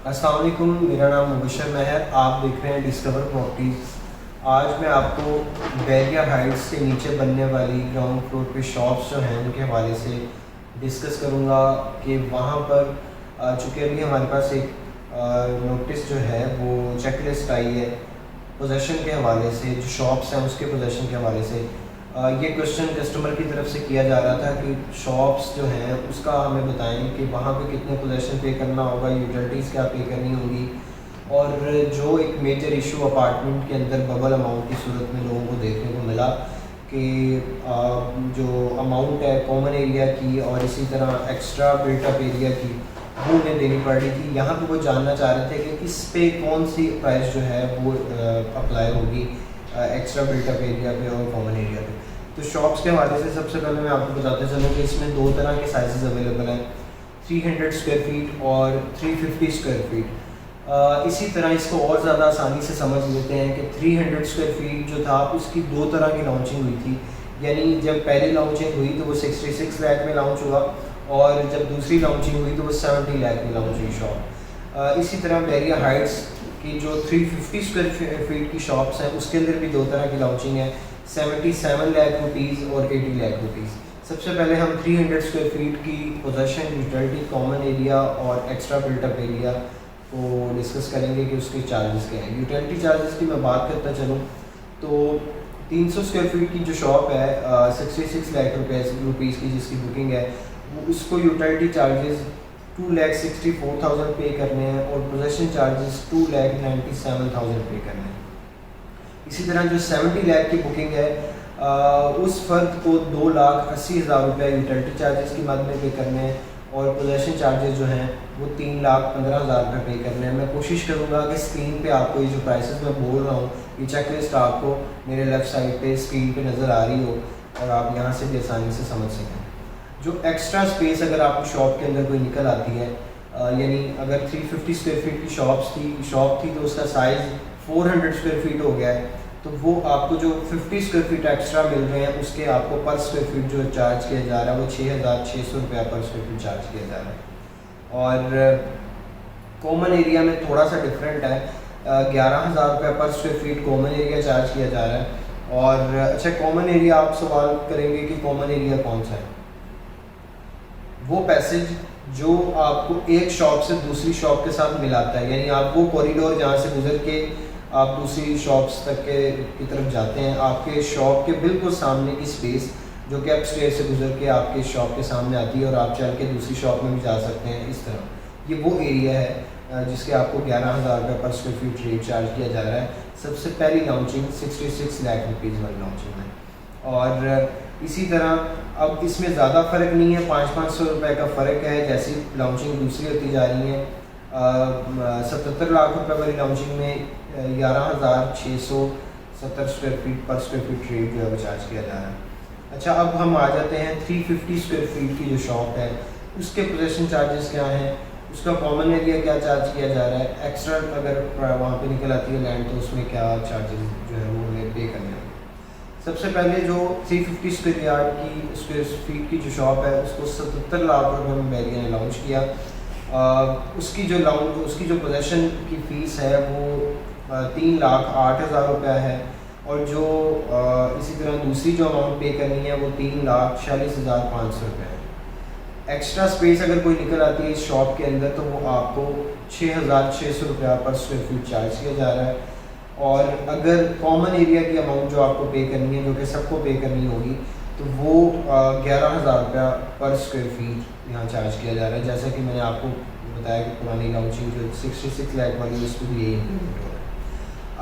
अस्सलाम वालेकुम, मेरा नाम मुबशर महर, आप देख रहे हैं डिस्कवर प्रॉपर्टीज़। आज मैं आपको बैरिया हाइट्स से नीचे बनने वाली ग्राउंड फ्लोर पे शॉप्स जो हैं उनके हवाले से डिस्कस करूंगा कि वहाँ पर चूँकि अभी हमारे पास एक नोटिस जो है वो चेकलिस्ट आई है पोजेसन के हवाले से, जो शॉप्स हैं उसके पोजेसन के हवाले से। ये क्वेश्चन कस्टमर की तरफ से किया जा रहा था कि शॉप्स जो हैं उसका हमें बताएं कि वहाँ पे कितने पोजेसन पे करना होगा, यूटिलिटीज़ क्या पे करनी होगी, और जो एक मेजर इशू अपार्टमेंट के अंदर बबल अमाउंट की सूरत में लोगों को देखने को मिला कि जो अमाउंट है कॉमन एरिया की और इसी तरह एक्स्ट्रा बिल्टअप एरिया की वो उन्हें देनी पड़ रही थी। यहाँ पे वो जानना चाह रहे थे कि इस पे कौन सी प्राइस जो है वो अप्लाई होगी एक्स्ट्रा बिल्टअप एरिया पे और कॉमन एरिया पे। तो शॉप्स के हवाले से सबसे पहले मैं आपको बताते चलूँ कि इसमें दो तरह के साइजेस अवेलेबल हैं, 300 स्क्वायर फीट और 350 स्क्वायर फीट। इसी तरह इसको और ज़्यादा आसानी से समझ लेते हैं कि 300 स्क्वायर फीट जो था उसकी दो तरह की लॉन्चिंग हुई थी। यानी जब पहली लॉन्चिंग हुई तो वो 66 लाख में लॉन्च हुआ और जब दूसरी लॉन्चिंग हुई तो वो 70 लाख में लॉन्च हुई शॉप। इसी तरह बैरिया हाइट्स की जो 350 स्क्वायर फीट की शॉप्स हैं उसके अंदर भी दो तरह की लॉन्चिंग है, 77 लाख रुपीज़ और 80 लाख रुपीज़। सबसे पहले हम 300 स्क्वायर फीट की पोजेसन, यूटिलिटी, कॉमन एरिया और एक्स्ट्रा बिल्टअप एरिया को डिस्कस करेंगे कि उसके चार्जेस क्या हैं। यूटिलिटी चार्जेस की मैं बात करता चलूँ तो 300 स्क्वायर फीट की जो शॉप है 66 लाख रुपीज़ की जिसकी बुकिंग है वो उसको यूटिलिटी चार्जेस 2,64,000 पे करने हैं और पोजेसन चार्जेस 2,97,000 पे करने हैं। इसी तरह जो 70 लाख की बुकिंग है उस फ़र्द को 2,80,000 रुपये यूटिलिटी चार्जेस की मद में पे करने हैं और पोजेसन चार्जेस जो हैं वो 3,15,000 रुपये पे करने हैं। मैं कोशिश करूँगा कि स्क्रीन पे आपको ये जो प्राइसेस मैं बोल रहा हूँ ये चेकलिस्ट आपको मेरे लेफ़्ट साइड पे स्क्रीन पे नज़र आ रही हो और आप यहाँ से भी आसानी से समझ सकें। जो एक्स्ट्रा स्पेस अगर आपकी शॉप के अंदर कोई निकल आती है, यानी अगर 350 स्क्वायर फीट की शॉप थी तो उसका साइज़ 400 स्क्वायर फीट हो गया है, तो वो आपको जो 50 स्क्वायर फीट एक्स्ट्रा मिल रहे हैं उसके आपको पर स्क्वायर फीट जो चार्ज किया जा रहा है वो 6,600 रुपया पर स्क्वायर फीट चार्ज किया जा रहा है। और कॉमन एरिया में थोड़ा सा डिफरेंट है, 11,000 रुपया पर square feet common area charge किया जा रहा है। और अच्छा, कॉमन एरिया आप सवाल करेंगे कि कॉमन एरिया कौन सा है? वो पैसेज जो आपको एक शॉप से दूसरी शॉप के साथ मिलाता है, यानी आप वो कॉरिडोर जहाँ से गुजर के आप दूसरी शॉप्स तक की तरफ जाते हैं, आपके शॉप के बिल्कुल सामने की स्पेस जो कि अपस्टेयर से गुजर के आपके शॉप के सामने आती है और आप चल के दूसरी शॉप में भी जा सकते हैं। इस तरह ये वो एरिया है जिसके आपको 11,000 रुपये पर स्क्वायर फीट रेट चार्ज किया जा रहा है। सबसे पहली लॉन्चिंग 66 लाख रुपीज़ वाली लॉन्चिंग है। और इसी तरह अब इसमें ज़्यादा फ़र्क नहीं है, 500 रुपये का फ़र्क है। जैसी लॉन्चिंग दूसरी होती जा रही है 77 लाख रुपए वाली लॉन्चिंग में 11,670 स्क्वायर फीट पर स्क्वायर फीट रेट जो है वो चार्ज किया जा रहा है। अच्छा, अब हम आ जाते हैं 350 स्क्वायर फीट की जो शॉप है उसके पोजेसन चार्जेस क्या हैं, उसका कॉमन एरिया क्या चार्ज किया जा रहा है, एक्स्ट्रा अगर वहाँ पे निकल आती है लैंड तो उसमें क्या चार्जेस जो है वो हमें पे करने हैं। सबसे पहले जो 350 स्क्वायर फीट की जो शॉप है उसको 77 लाख रुपये में बैरिया ने लॉन्च किया। उसकी जो पोजेसन की फ़ीस है वो 3,08,000 रुपया है और जो इसी तरह दूसरी जो अमाउंट पे करनी है वो 3,46,500 रुपये है। एक्स्ट्रा स्पेस अगर कोई निकल आती है इस शॉप के अंदर तो वो आपको 6,600 रुपया पर स्क्वायर फीट चार्ज किया जा रहा है। और अगर कॉमन एरिया की अमाउंट जो आपको पे करनी है, जो कि सबको पे करनी होगी, तो वो 11,000 रुपया पर स्क्वायर फीट यहाँ चार्ज किया जा रहा है। जैसा कि मैंने आपको बताया कि पुरानी लॉन्चिंग जो 66 लाख वाली है उसको भी यही इम्प्लीमेंट हो रहा है।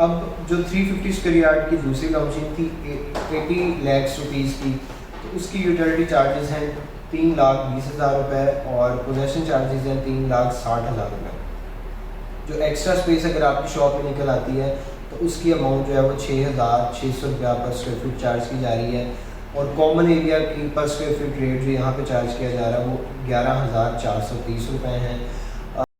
अब जो 350 स्क्वायर यार्ड की दूसरी लॉन्चिंग थी 80 लाख रुपीज़ की, तो उसकी यूटिलिटी चार्जेस हैं 3,20,000 रुपये और पोजेसन चार्जेस हैं 3,60,000 रुपये। जो एक्स्ट्रा स्पेस अगर आपकी शॉप में निकल आती है तो उसकी अमाउंट जो है वो 6,600 रुपया पर स्क्वायर फीट चार्ज की जा रही है और कॉमन एरिया की पर स्क्वायर फीट रेट जो यहाँ पे चार्ज किया जा रहा है वो 11,430 रुपये हैं।